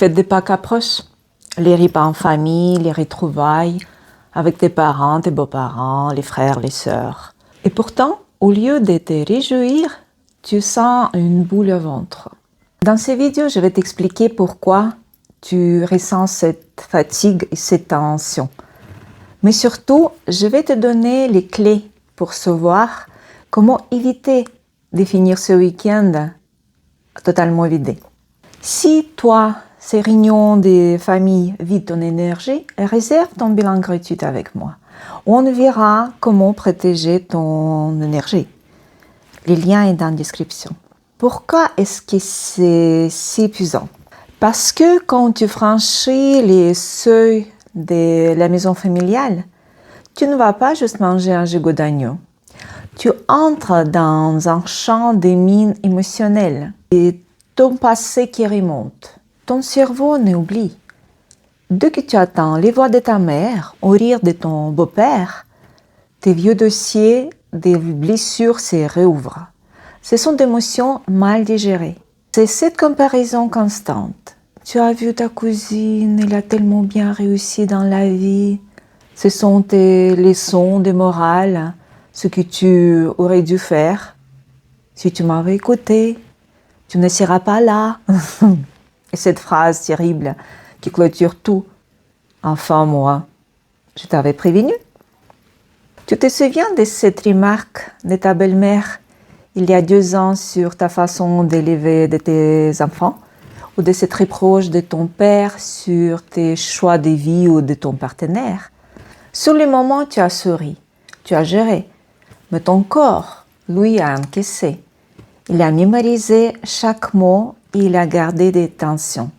Fête de Pâques approche, les repas en famille, les retrouvailles avec tes parents, tes beaux-parents, les frères, les sœurs. Et pourtant, au lieu de te réjouir, tu sens une boule au ventre. Dans ces vidéos, je vais t'expliquer pourquoi tu ressens cette fatigue et cette tension. Mais surtout, je vais te donner les clés pour savoir comment éviter de finir ce week-end totalement vidé. Si toi, ces réunions de famille vident ton énergie, réserve ton bilan gratuit avec moi. On verra comment protéger ton énergie. Le lien est dans la description. Pourquoi est-ce que c'est si épuisant? Parce que quand tu franchis les seuils de la maison familiale, tu ne vas pas juste manger un gigot d'agneau. Tu entres dans un champ de mines émotionnelles et ton passé qui remonte. Ton cerveau n'oublie. Dès que tu attends les voix de ta mère ou rire de ton beau-père, tes vieux dossiers des blessures se réouvrent. Ce sont des émotions mal digérées. C'est cette comparaison constante. Tu as vu ta cousine, elle a tellement bien réussi dans la vie. Ce sont tes leçons de morale, ce que tu aurais dû faire. Si tu m'avais écouté, tu ne seras pas là. Et cette phrase terrible qui clôture tout. Enfin, moi, je t'avais prévenu. Tu te souviens de cette remarque de ta belle-mère il y a 2 ans sur ta façon d'élever de tes enfants, ou de cette reproche de ton père sur tes choix de vie ou de ton partenaire? Sur le moment, tu as souri, tu as géré, mais ton corps, lui, a encaissé. Il a mémorisé chaque mot et il a gardé des tensions.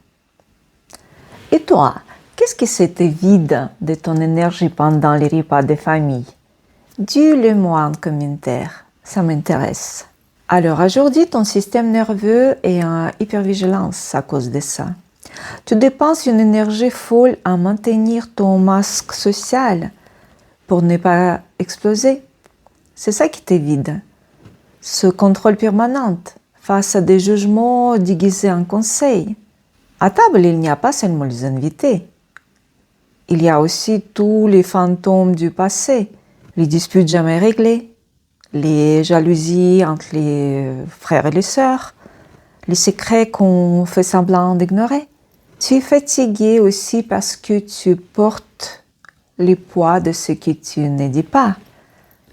Et toi, qu'est-ce que c'était vide de ton énergie pendant les repas de famille? Dis-le-moi en commentaire, ça m'intéresse. Alors aujourd'hui, ton système nerveux est en hypervigilance à cause de ça. Tu dépenses une énergie folle à maintenir ton masque social pour ne pas exploser. C'est ça qui t'évite. Ce contrôle permanent face à des jugements déguisés en conseils. À table, il n'y a pas seulement les invités. Il y a aussi tous les fantômes du passé, les disputes jamais réglées, les jalousies entre les frères et les sœurs, les secrets qu'on fait semblant d'ignorer. Tu es fatigué aussi parce que tu portes le poids de ce que tu ne dis pas.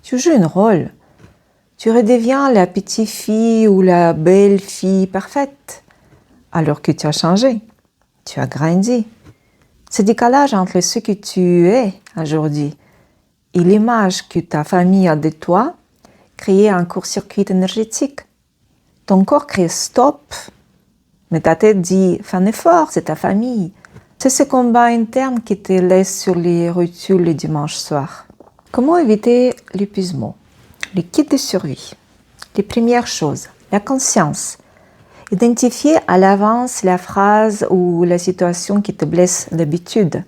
Tu joues un rôle. Tu redeviens la petite fille ou la belle fille parfaite, alors que tu as changé, tu as grandi. Ce décalage entre ce que tu es aujourd'hui et l'image que ta famille a de toi crée un court-circuit énergétique. Ton corps crie stop, mais ta tête dit fais un effort, c'est ta famille. C'est ce combat interne qui te laisse sur les rotules le dimanche soir. Comment éviter l'épuisement? Le kit de survie. Les premières choses, la conscience. Identifier à l'avance la phrase ou la situation qui te blesse d'habitude.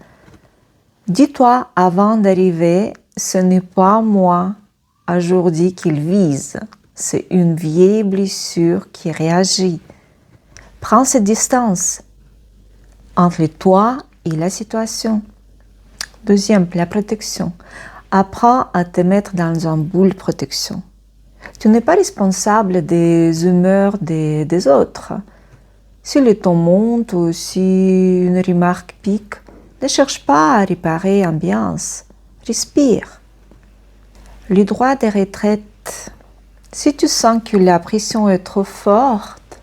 Dis-toi avant d'arriver, ce n'est pas moi aujourd'hui qu'il vise, c'est une vieille blessure qui réagit. Prends cette distance entre toi et la situation. Deuxième, la protection. Apprends à te mettre dans une boule protection. Tu n'es pas responsable des humeurs des autres. Si le ton monte ou si une remarque pique, ne cherche pas à réparer l'ambiance. Respire. Le droit de retraite. Si tu sens que la pression est trop forte,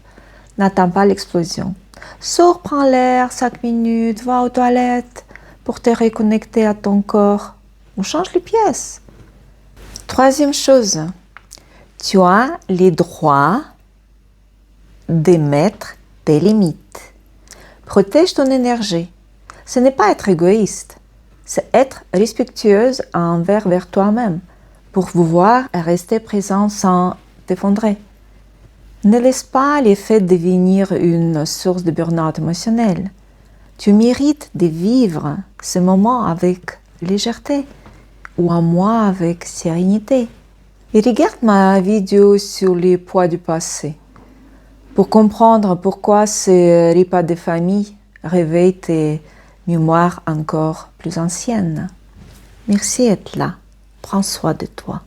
n'attends pas l'explosion. Sors, prends l'air 5 minutes, va aux toilettes pour te reconnecter à ton corps. On change les pièces. Troisième chose, tu as le droit d'émettre tes limites. Protège ton énergie. Ce n'est pas être égoïste, c'est être respectueuse envers toi-même pour pouvoir rester présent sans t'effondrer. Ne laisse pas les faits devenir une source de burn-out émotionnel. Tu mérites de vivre ce moment avec légèreté ou un mois avec sérénité. Et regarde ma vidéo sur les poids du passé pour comprendre pourquoi ces repas de famille réveille tes mémoires encore plus anciennes. Merci d'être là. Prends soin de toi.